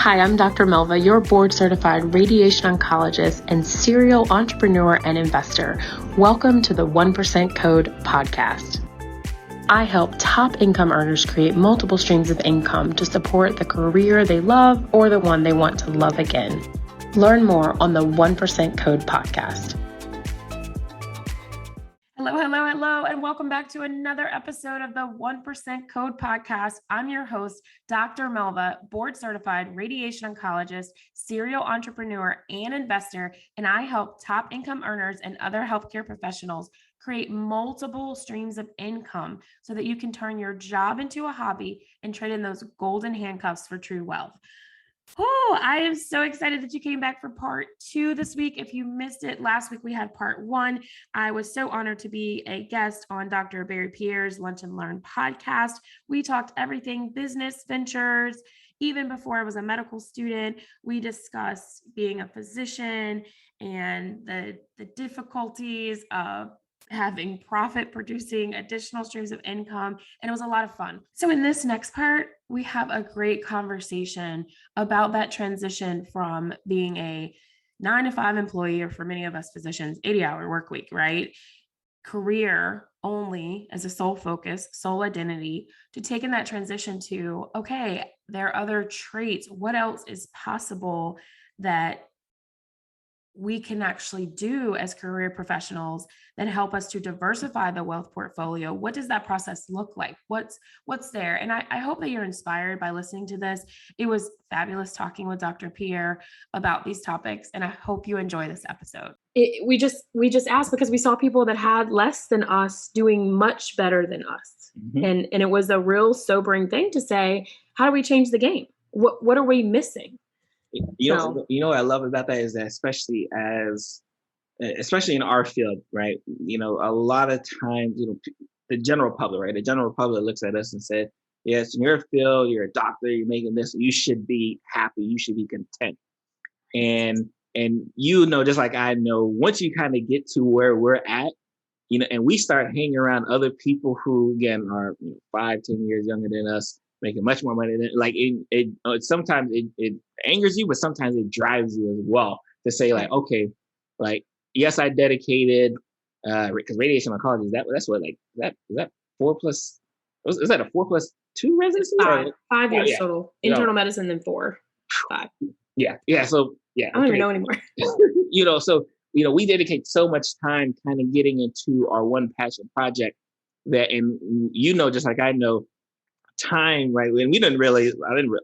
Hi, I'm Dr. Melva, your board-certified radiation oncologist and serial entrepreneur and investor. Welcome to the 1% Code podcast. I help top income earners create multiple streams of income to support the career they love or the one they want to love again. Learn more on the 1% Code podcast. Hello, and welcome back to another episode of the 1% Code podcast. I'm your host, Dr. Melva, board-certified radiation oncologist, serial entrepreneur, and investor, and I help top income earners and other healthcare professionals create multiple streams of income so that you can turn your job into a hobby and trade in those golden handcuffs for true wealth. Oh, I am so excited that you came back for part 2 this week. If you missed it, last week we had part 1. I was so honored to be a guest on Dr. Pierre's Lunch and Learn podcast. We talked everything business ventures. Even before I was a medical student, we discussed being a physician and the difficulties of having profit producing additional streams of income. And it was a lot of fun. So in this next part, we have a great conversation about that transition from being a 9-to-5 employee, or for many of us physicians, 80-hour work week, right? Career only as a sole focus, sole identity, to taking that transition to, okay, there are other traits. What else is possible that we can actually do as career professionals that help us to diversify the wealth portfolio? What does that process look like? What's there? And I hope that you're inspired by listening to this. It was fabulous talking with Dr. Pierre about these topics, and I hope you enjoy this episode. We just asked because we saw people that had less than us doing much better than us. Mm-hmm. And it was a real sobering thing to say, how do we change the game? What are we missing? You know what I love about that is that especially in our field, right? You know, a lot of times, the general public, right? The general public looks at us and says, yes, in your field, you're a doctor, you're making this, you should be happy, you should be content. And just like I know, once you kind of get to where we're at, and we start hanging around other people who, again, are 5-10 years younger than us, making much more money than, like, sometimes it angers you, but sometimes it drives you as well to say, like, okay, like, yes, I dedicated, because radiation oncology, that's what, like, is that 4+, is that a 4+2 residency? 5 years total. Internal medicine, then 4, 5. Yeah. So, yeah. I don't even know anymore. So, we dedicate so much time kind of getting into our one passion project that, and just like I know, time, right? And we didn't really,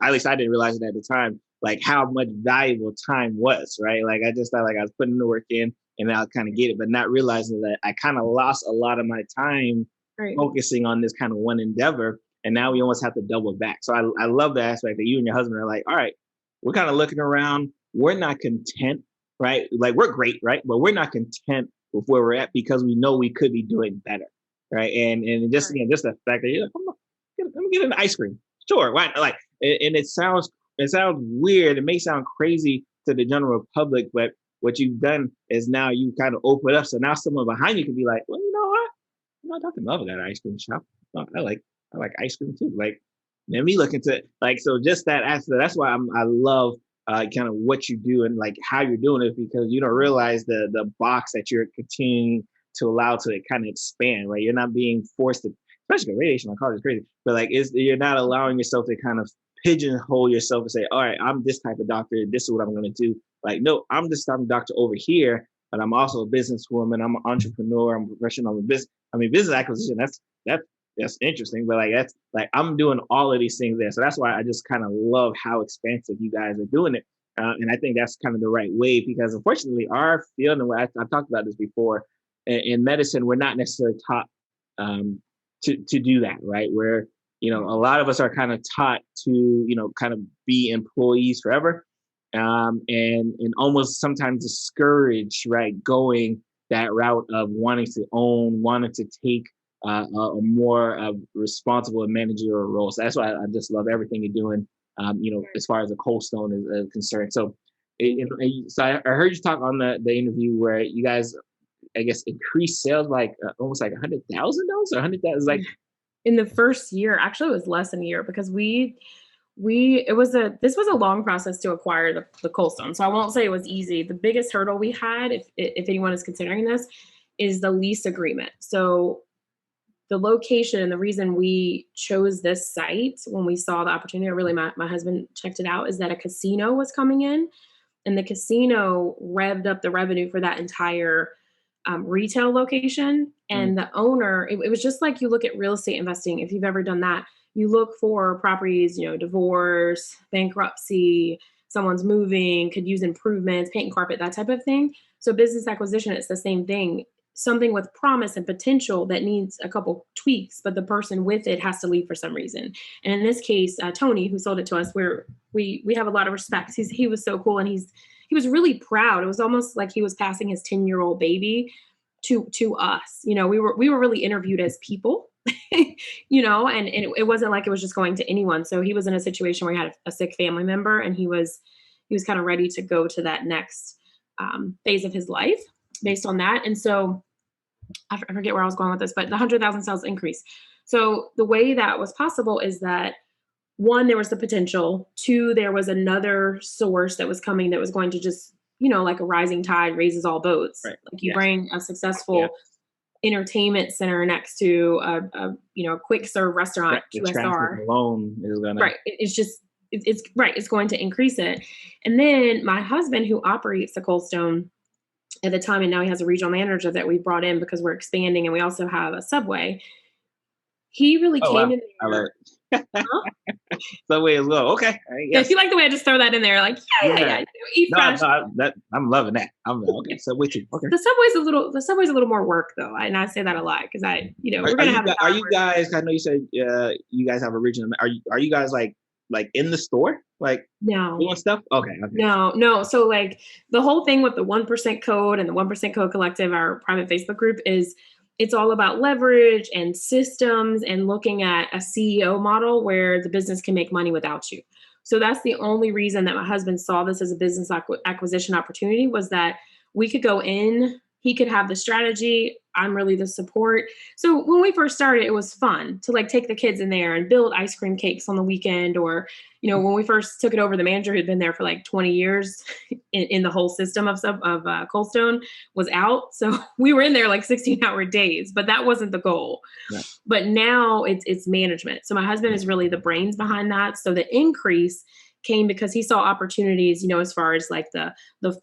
at least I didn't realize it at the time, like how much valuable time was, right? Like I just thought like I was putting the work in and I'll kind of get it, but not realizing that I kind of lost a lot of my time focusing on this kind of one endeavor. And now we almost have to double back. So I love the aspect that you and your husband are like, all right, we're kind of looking around. We're not content, right? Like we're great, right? But we're not content with where we're at because we know we could be doing better, right? And just, again, just the fact that you're like, let me get an ice cream. Sure, why not? Like, and it sounds weird. It may sound crazy to the general public, but what you've done is now you kind of open up. So now someone behind you can be like, well, you know what? Dr. Melva got an ice cream shop. Oh, I like ice cream too. Like, let me look into it. Like, so just that aspect. That's why I love kind of what you do and like how you're doing it, because you don't realize the box that you're continuing to allow to kind of expand. Right, you're not being forced to. Especially radiation oncology is crazy, but like you're not allowing yourself to kind of pigeonhole yourself and say, all right, I'm this type of doctor. This is what I'm going to do. Like, no, I'm this type of doctor over here, but I'm also a businesswoman. I'm an entrepreneur. I'm a professional. Business acquisition. That's interesting, but like that's like I'm doing all of these things there. So that's why I just kind of love how expansive you guys are doing it, and I think that's kind of the right way, because unfortunately our field, and I've talked about this before, in medicine, we're not necessarily taught to do that, right? Where, a lot of us are kind of taught to, kind of be employees forever. And almost sometimes discouraged, right? Going that route of wanting to own, wanting to take a more responsible and managerial role. So that's why I just love everything you're doing, as far as the Cold Stone is concerned. So, so I heard you talk on the interview where you guys, I guess, increased sales like almost like $100,000 or $100,000, like in the first year. Actually, it was less than a year because we This was a long process to acquire the cold stone. So I won't say it was easy. The biggest hurdle we had, if anyone is considering this, is the lease agreement. So the location and the reason we chose this site when we saw the opportunity, really my husband checked it out, is that a casino was coming in, and the casino revved up the revenue for that entire retail location. And the owner, it was just like you look at real estate investing, if you've ever done that, you look for properties, divorce, bankruptcy, someone's moving, could use improvements, paint and carpet, that type of thing. So business acquisition, it's the same thing. Something with promise and potential that needs a couple tweaks, but the person with it has to leave for some reason. And in this case, Tony, who sold it to us, we have a lot of respect. He was so cool, and he was really proud. It was almost like he was passing his 10-year-old baby to us. We were really interviewed as people, and it wasn't like it was just going to anyone. So he was in a situation where he had a sick family member, and he was kind of ready to go to that next phase of his life based on that. And so I forget where I was going with this, but the 100,000 sales increase. So the way that was possible is that, one, there was the potential. Two, there was another source that was coming that was going to just, like a rising tide raises all boats. Right. Like you bring a successful entertainment center next to a quick serve restaurant, QSR. Alone is gonna it's going to increase it. And then my husband, who operates the Cold Stone at the time, and now he has a regional manager that we brought in because we're expanding, and we also have a Subway. He really came in there. Subway as well. Okay. Yeah, if you like the way I just throw that in there, like eat fresh. I'm loving that. Okay. Subway too. Okay. The Subway's a little more work though, and I say that a lot because we're gonna have. Are you guys? I know you said you guys have a regional. Are you guys like in the store? Like doing stuff? Okay. No. So like the whole thing with the 1% code and the 1% code collective, our private Facebook group, is it's all about leverage and systems and looking at a CEO model where the business can make money without you. So that's the only reason that my husband saw this as a business acquisition opportunity, was that we could go in, he could have the strategy, I'm really the support. So when we first started, it was fun to like take the kids in there and build ice cream cakes on the weekend. Or, when we first took it over, the manager who'd been there for like 20 years in the whole system of Cold Stone was out. So we were in there like 16-hour days, but that wasn't the goal. Right. But now it's management. So my husband is really the brains behind that. So the increase came because he saw opportunities, as far as like the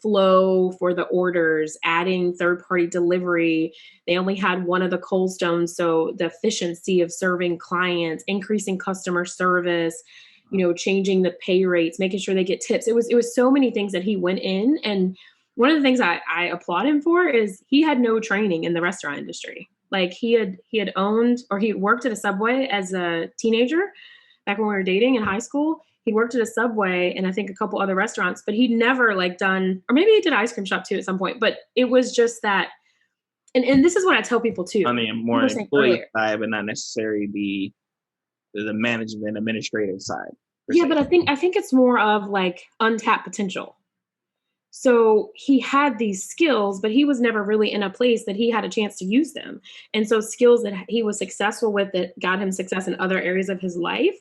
flow for the orders, adding third-party delivery. They only had one of the Cold Stones, so the efficiency of serving clients, increasing customer service, changing the pay rates, making sure they get tips. It was so many things that he went in. And one of the things I applaud him for is he had no training in the restaurant industry. Like he had owned, or he worked at a Subway as a teenager back when we were dating in high school. He worked at a Subway and I think a couple other restaurants, but he'd never like done, or maybe he did ice cream shop too at some point, but it was just that. And this is what I tell people too. I mean, more employee side, but not necessarily the management administrative side. Yeah, but I think it's more of like untapped potential. So he had these skills, but he was never really in a place that he had a chance to use them. And so skills that he was successful with that got him success in other areas of his life,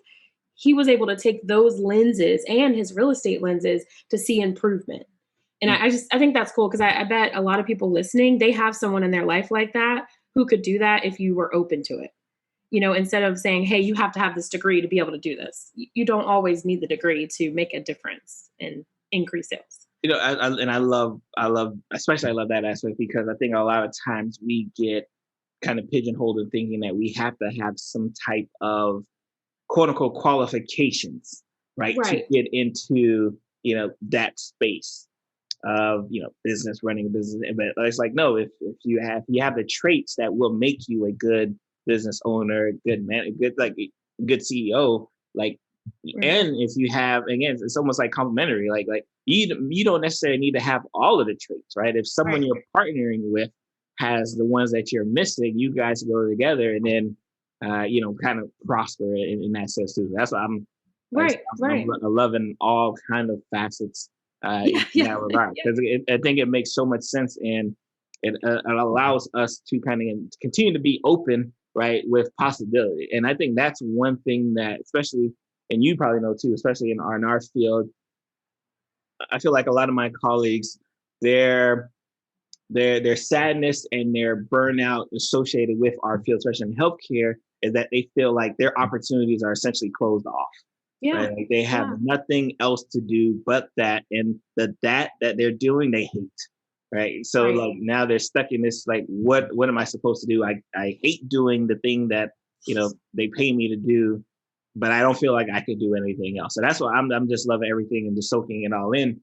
he was able to take those lenses and his real estate lenses to see improvement. And I think that's cool, because I bet a lot of people listening, they have someone in their life like that who could do that if you were open to it. Instead of saying, hey, you have to have this degree to be able to do this. You don't always need the degree to make a difference and increase sales. I love that aspect, because I think a lot of times we get kind of pigeonholed in thinking that we have to have some type of quote unquote qualifications, right? To get into, that space of, business, running a business. But it's like, no, if you have the traits that will make you a good business owner, good man, good CEO, like, and if you have, again, it's almost like complimentary, like you don't necessarily need to have all of the traits, right? If someone you're partnering with has the ones that you're missing, you guys go together and then kind of prosper in that sense too. That's what I'm loving all kind of facets in that regard, because I think it makes so much sense, and it allows us to kind of continue to be open, right, with possibility. And I think that's one thing that, especially and you probably know too, especially in our field, I feel like a lot of my colleagues, their sadness and their burnout associated with our field, especially in healthcare, is that they feel like their opportunities are essentially closed off. Yeah. Right? Like they have nothing else to do but that, and that they're doing, they hate. Right. So like now they're stuck in this, like, what am I supposed to do? I hate doing the thing that, they pay me to do, but I don't feel like I could do anything else. So that's why I'm just loving everything and just soaking it all in.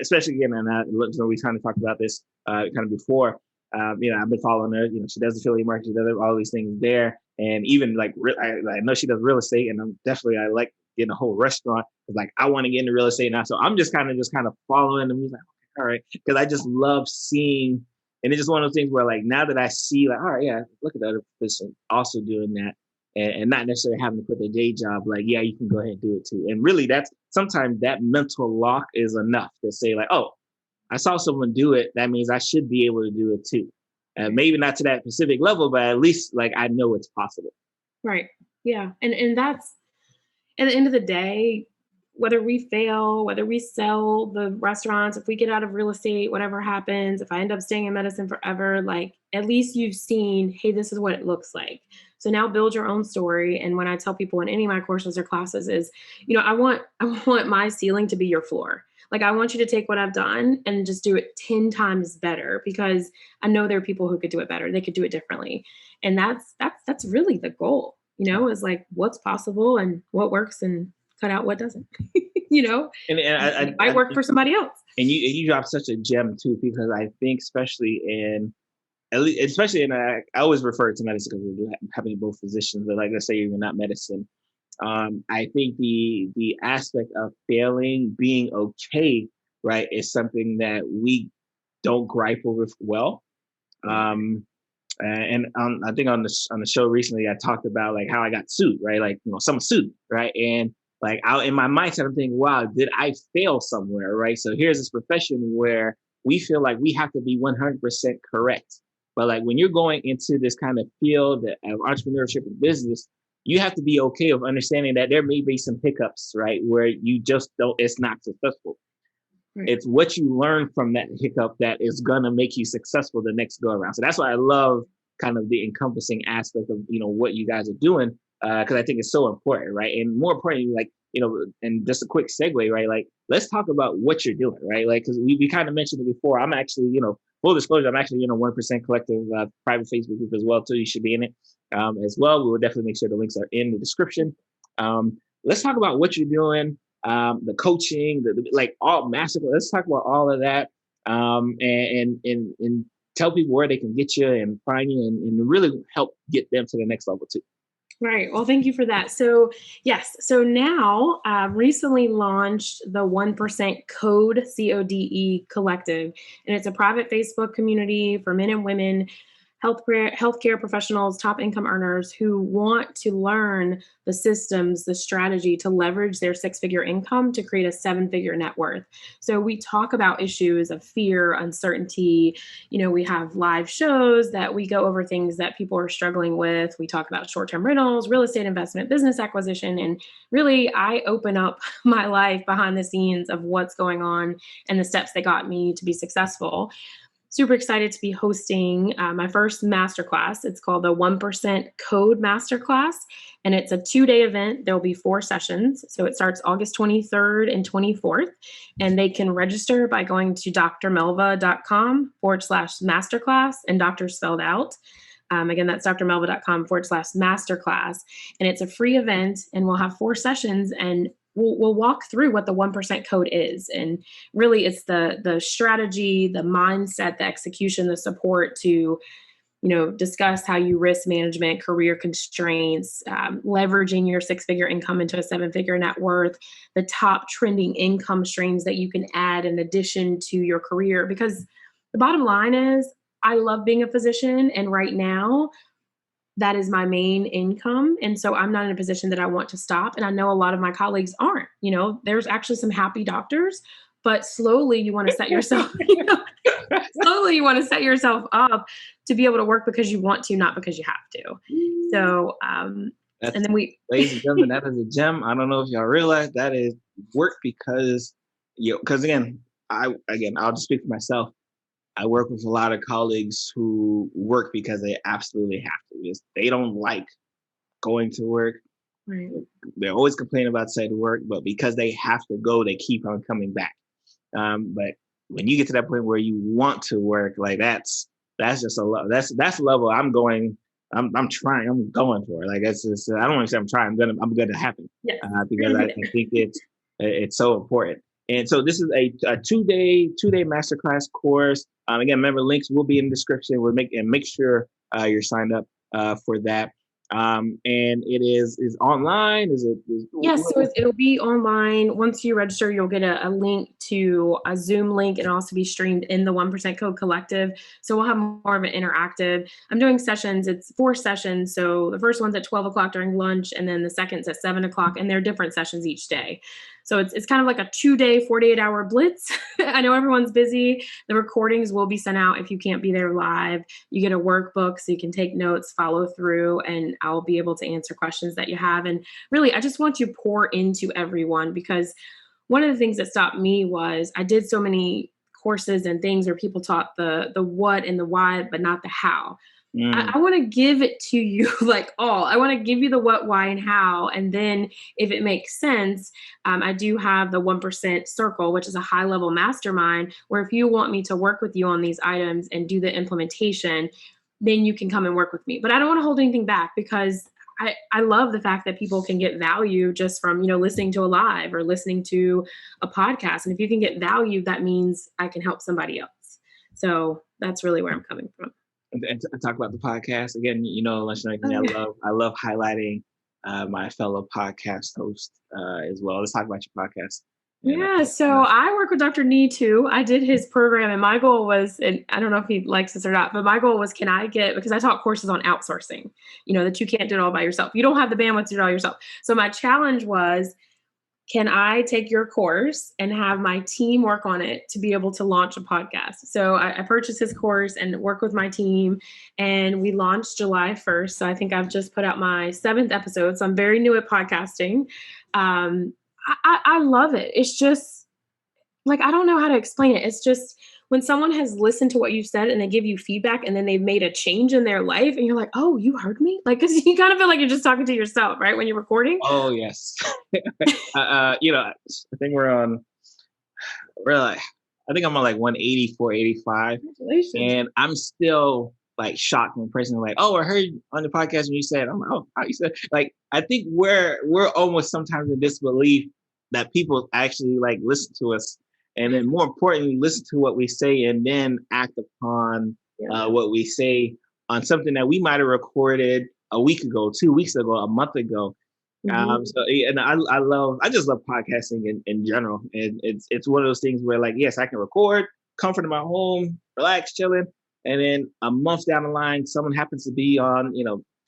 Especially again, and we kind of talked about this kind of before. I've been following her. She does affiliate marketing, she does all these things there, and even like I know she does real estate, and I like getting a whole restaurant. Like I want to get into real estate now, so I'm just kind of following them. Like, all right, because I just love seeing, and it's just one of those things where like now that I see, like, all right, yeah, look at the other person also doing that. And not necessarily having to quit their day job, like, yeah, you can go ahead and do it too. And really, that's sometimes that mental lock is enough to say, like, oh, I saw someone do it. That means I should be able to do it too. Maybe not to that specific level, but at least like I know it's possible. Right. Yeah. And that's, at the end of the day, whether we fail, whether we sell the restaurants, if we get out of real estate, whatever happens, if I end up staying in medicine forever, like at least you've seen, hey, this is what it looks like. So now build your own story. And when I tell people in any of my courses or classes is, I want my ceiling to be your floor. Like I want you to take what I've done and just do it 10 times better, because I know there are people who could do it better. They could do it differently. And that's really the goal, is like what's possible and what works and cut out what doesn't, and it might work for somebody else. And you dropped such a gem too, because I think especially in I always refer to medicine because we're having both physicians, but like let's say you're not medicine. I think the aspect of failing, being okay, right, is something that we don't grapple with well. And I think on the show recently, I talked about like how I got sued, right? Like someone sued, right? And like in my mindset, I'm thinking, wow, did I fail somewhere, right? So here's this profession where we feel like we have to be 100% correct. But like when you're going into this kind of field of entrepreneurship and business, you have to be okay with understanding that there may be some hiccups, right? Where you just it's not successful. Right. It's what you learn from that hiccup that is going to make you successful the next go around. So that's why I love kind of the encompassing aspect of, what you guys are doing. Because I think it's so important, right? And more importantly, like, and just a quick segue, right? Like, let's talk about what you're doing, right? Like, because we kind of mentioned it before. I'm actually, full disclosure, I'm actually in a 1% Collective private Facebook group as well, too. You should be in it as well. We will definitely make sure the links are in the description. Let's talk about what you're doing, the coaching, like all master. Let's talk about all of that, and tell people where they can get you and find you, and really help get them to the next level too. Right. Well, thank you for that. So yes. So now recently launched the 1% Code, CODE Collective. And it's a private Facebook community for men and women, healthcare professionals, top income earners who want to learn the systems, the strategy to leverage their 6-figure income to create a 7-figure net worth. So we talk about issues of fear, uncertainty. We have live shows that we go over things that people are struggling with. We talk about short-term rentals, real estate investment, business acquisition, and really I open up my life behind the scenes of what's going on and the steps that got me to be successful. Super excited to be hosting my first masterclass. It's called the 1% Code Masterclass, and it's a 2-day event. There'll be 4 sessions. So it starts August 23rd and 24th, and they can register by going to doctormelva.com/masterclass, and doctor spelled out. Again, that's doctormelva.com/masterclass, and it's a free event, and we'll have 4 sessions, and we'll walk through what the 1% code is. And really it's the strategy, the mindset, the execution, the support to, discuss how you risk management, career constraints, leveraging your 6-figure income into a 7-figure net worth, the top trending income streams that you can add in addition to your career. Because the bottom line is I love being a physician, and right now that is my main income. And so I'm not in a position that I want to stop. And I know a lot of my colleagues aren't. There's actually some happy doctors, but slowly you want to set yourself, slowly you want to set yourself up to be able to work because you want to, not because you have to. So That's, And then ladies and gentlemen, that is a gem. I don't know if y'all realize that is work because again, I'll just speak for myself. I work with a lot of colleagues who work because they absolutely have to. They don't like going to work. Right. They're always complaining about said work, but because they have to go, they keep on coming back. But when you get to that point where you want to work, like that's just a level. That's the level I'm going. I'm trying. I'm going for it. Like it's just, I don't want to say I'm trying. I'm going to happen. Yes. Because I think it's so important. And so this is a two-day masterclass course. Again, remember, links will be in the description. Make sure you're signed up for that. And it is online. Yes, so it'll be online. Once you register, you'll get a link to a Zoom link. It'll also be streamed in the 1% Code Collective. So we'll have more of an interactive. I'm doing sessions. It's 4 sessions. So the first one's at 12 o'clock during lunch, and then the second's at 7 o'clock, and they're different sessions each day. So it's kind of like a 2-day, 48-hour blitz. I know everyone's busy. The recordings will be sent out if you can't be there live. You get a workbook so you can take notes, follow through, and I'll be able to answer questions that you have. And really, I just want to pour into everyone, because one of the things that stopped me was I did so many courses and things where people taught the what and the why, but not the how. I want to give it to you like all. I want to give you the what, why, and how. And then if it makes sense, I do have the 1% circle, which is a high level mastermind, where if you want me to work with you on these items and do the implementation, then you can come and work with me. But I don't want to hold anything back, because I love the fact that people can get value just from, listening to a live or listening to a podcast. And if you can get value, that means I can help somebody else. So that's really where I'm coming from. And talk about the podcast again. I love highlighting my fellow podcast host as well. Let's talk about your podcast. Yeah, so I work with Dr. Nee too. I did his program, and my goal was, and I don't know if he likes this or not, but my goal was, because I taught courses on outsourcing, that you can't do it all by yourself. You don't have the bandwidth to do it all yourself. So my challenge was, can I take your course and have my team work on it to be able to launch a podcast? So I purchased his course and worked with my team, and we launched July 1st. So I think I've just put out my 7th episode. So I'm very new at podcasting. I love it. It's just like, I don't know how to explain it. It's just when someone has listened to what you said and they give you feedback, and then they've made a change in their life, and you're like, oh, you heard me? Like, because you kind of feel like you're just talking to yourself, right? When you're recording. Oh, yes. I think I think I'm on like 184, 85. Congratulations. And I'm still like shocked when a person like, oh, I heard on the podcast when you said, I'm like, oh, how you said, like, I think we're almost sometimes in disbelief that people actually like listen to us, and then more importantly, listen to what we say and then act upon what we say on something that we might have recorded a week ago, 2 weeks ago, a month ago. And I just love podcasting in general. And it's one of those things where, like, yes, I can record, comfort in my home, relax, chilling. And then a month down the line, someone happens to be on,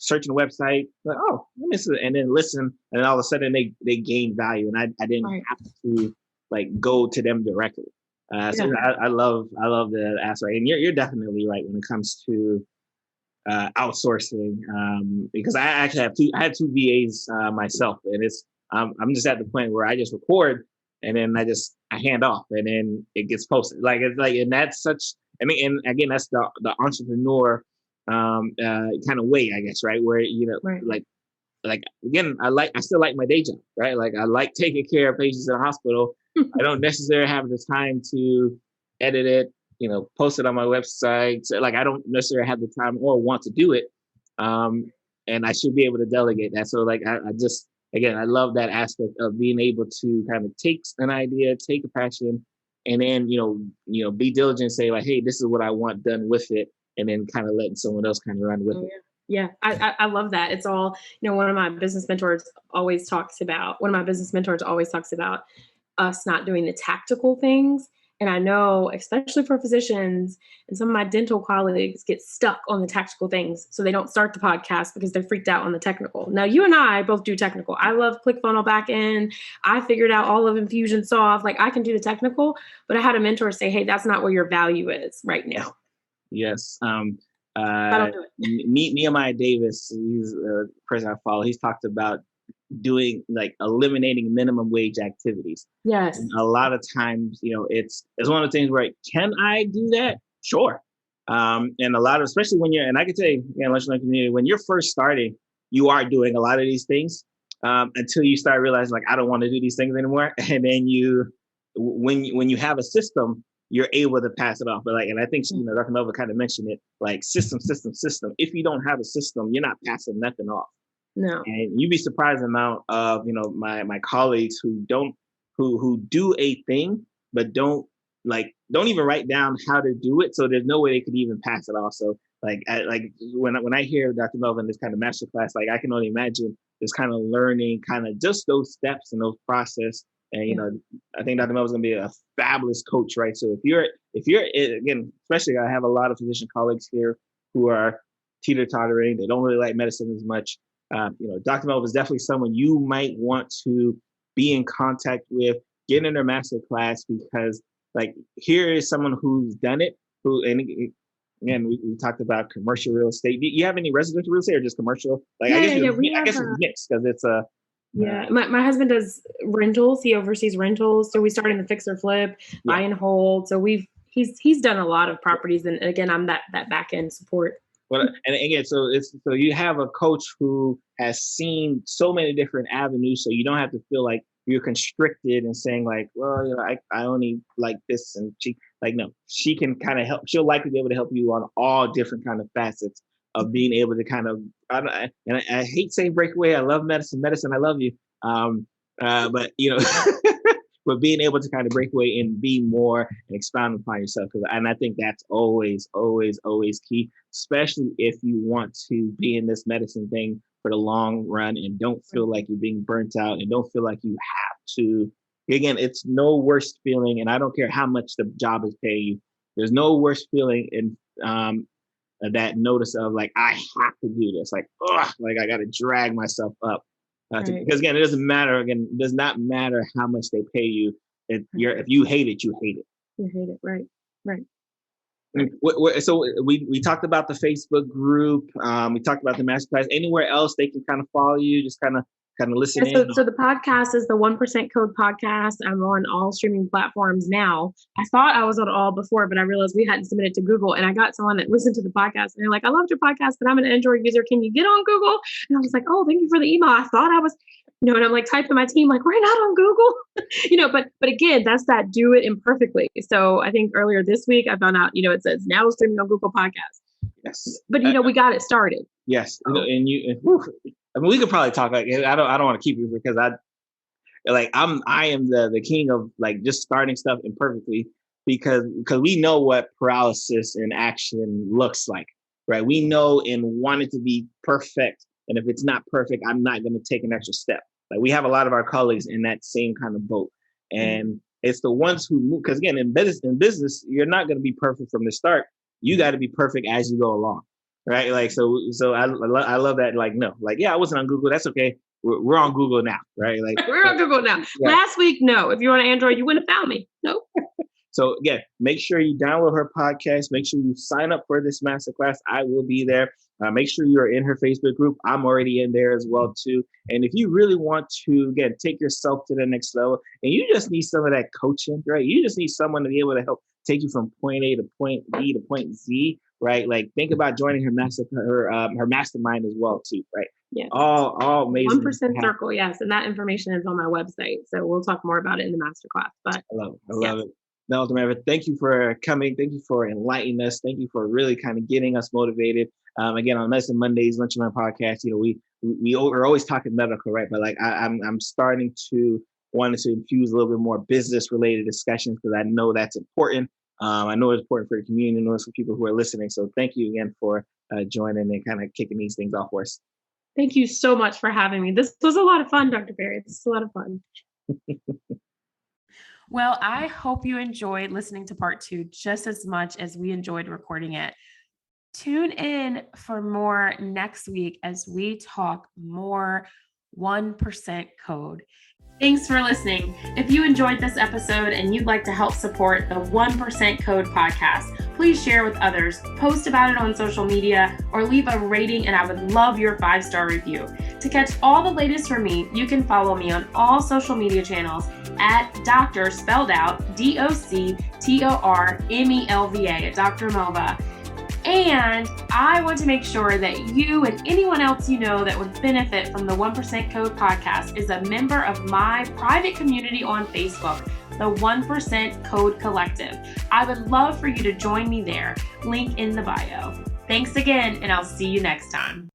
searching the website, like, oh, let me see, and then listen. And all of a sudden they gain value. And I didn't have to like go to them directly. So I love the aspect. And you're definitely right when it comes to outsourcing, because I actually had two VAs myself, and it's I'm just at the point where I just record and then I hand off, and then it gets posted. Like, it's like, and that's such, and again, that's the entrepreneur kind of way, I guess, right? Where like again, I still like my day job, right? Like, I like taking care of patients in the hospital. I don't necessarily have the time to edit it, post it on my website. So, like, I don't necessarily have the time or want to do it. And I should be able to delegate that. So, like, I just, again, I love that aspect of being able to kind of take an idea, take a passion, and then, be diligent, say like, hey, this is what I want done with it. And then kind of letting someone else kind of run with it. Yeah, I love that. It's all, one of my business mentors always talks about us not doing the tactical things. And I know, especially for physicians and some of my dental colleagues, get stuck on the tactical things. So they don't start the podcast because they're freaked out on the technical. Now, you and I both do technical. I love ClickFunnels backend. I figured out all of Infusionsoft. Like, I can do the technical, but I had a mentor say, hey, that's not where your value is right now. Yes. I don't do it. Nehemiah Davis, he's a person I follow. He's talked about doing like eliminating minimum wage activities. Yes. And a lot of times, it's one of the things where, can I do that? Sure. And a lot of, especially when and I can tell you, lunch community, when you're first starting, you are doing a lot of these things until you start realizing like, I don't want to do these things anymore. And then when you have a system, you're able to pass it off. But and I think, Dr. Melva kind of mentioned it, like system. If you don't have a system, you're not passing nothing off. No. And you'd be surprised the amount of, my colleagues who do a thing, but don't even write down how to do it. So there's no way they could even pass it off. So when I hear Dr. Melvin, this kind of masterclass, I can only imagine this kind of learning, kind of just those steps and those process. And, I think Dr. Melvin's going to be a fabulous coach, right? So if you're, again, especially I have a lot of physician colleagues here who are teeter-tottering. They don't really like medicine as much. Dr. Melva is definitely someone you might want to be in contact with, get in their master class, because here is someone who's done it, and again, we talked about commercial real estate. Do you have any residential real estate or just commercial? I guess it's mixed because it's a... My husband does rentals. He oversees rentals. So we started in the fix or flip, buy and hold. So he's done a lot of properties. And again, I'm that back end support. Well, and again, so you have a coach who has seen so many different avenues, so you don't have to feel like you're constricted and saying like, well, I only like this, and she can kind of help. She'll likely be able to help you on all different kind of facets of being able to kind of. And I hate saying breakaway. I love medicine, I love you. But but being able to kind of break away and be more and expound upon yourself. And I think that's always, always, always key, especially if you want to be in this medicine thing for the long run and don't feel like you're being burnt out and don't feel like you have to. Again, it's no worse feeling, and I don't care how much the job is paying you. There's no worse feeling in that notice of like, I have to do this. I got to drag myself up. Because again, it does not matter how much they pay you. If you hate it, you hate it. You hate it, right. So we talked about the Facebook group. We talked about the masterclass. Anywhere else they can kind of follow you, just kind of listen in. So the podcast is the 1% Code Podcast. I'm on all streaming platforms now. I thought I was on all before, but I realized we hadn't submitted to Google. And I got someone that listened to the podcast and they're like, I loved your podcast, but I'm an Android user. Can you get on Google? And I was like, oh, thank you for the email. I thought I was, and I'm like typing my team, like, we're not on Google, but again, that's that do it imperfectly. So I think earlier this week I found out, it says now streaming on Google Podcast. Yes. But we got it started. Yes. We could probably talk I don't want to keep you because I am the king of just starting stuff imperfectly because we know what paralysis in action looks like, right? We know and want it to be perfect. And if it's not perfect, I'm not going to take an extra step. We have a lot of our colleagues in that same kind of boat. And it's the ones who move, because again, in business, you're not going to be perfect from the start. You got to be perfect as you go along. Right. So I love that. I wasn't on Google. That's OK. We're on Google now. Right. We're on Google now. Yeah. Last week, no. If you're on Android, you wouldn't have found me. No. So again, make sure you download her podcast. Make sure you sign up for this masterclass. I will be there. Make sure you're in her Facebook group. I'm already in there as well, too. And if you really want to, again, take yourself to the next level and you just need some of that coaching, right? You just need someone to be able to help take you from point A to point B to point Z. Right, think about joining her mastermind as well too. Right, yeah, all amazing. 1% Circle, yes, and that information is on my website. So we'll talk more about it in the masterclass. But I love it. Melva Pinn-Bingham, thank you for coming. Thank you for enlightening us. Thank you for really kind of getting us motivated. Again, on Medicine Mondays, Lunch and Learn podcast, we're always talking medical, right? But I'm starting to want to infuse a little bit more business related discussions because I know that's important. I know it's important for the community. I know it's for people who are listening. So thank you again for joining and kind of kicking these things off for us. Thank you so much for having me. This was a lot of fun, Dr. Pierre. This was a lot of fun. Well, I hope you enjoyed listening to part 2 just as much as we enjoyed recording it. Tune in for more next week as we talk more 1% code. Thanks for listening. If you enjoyed this episode and you'd like to help support the 1% Code podcast, please share with others, post about it on social media, or leave a rating, and I would love your 5-star review. To catch all the latest from me, you can follow me on all social media channels at Dr. spelled out DoctorMelva at Dr. Melva. And I want to make sure that you and anyone else you know that would benefit from the 1% Code podcast is a member of my private community on Facebook, the 1% Code Collective. I would love for you to join me there. Link in the bio. Thanks again, and I'll see you next time.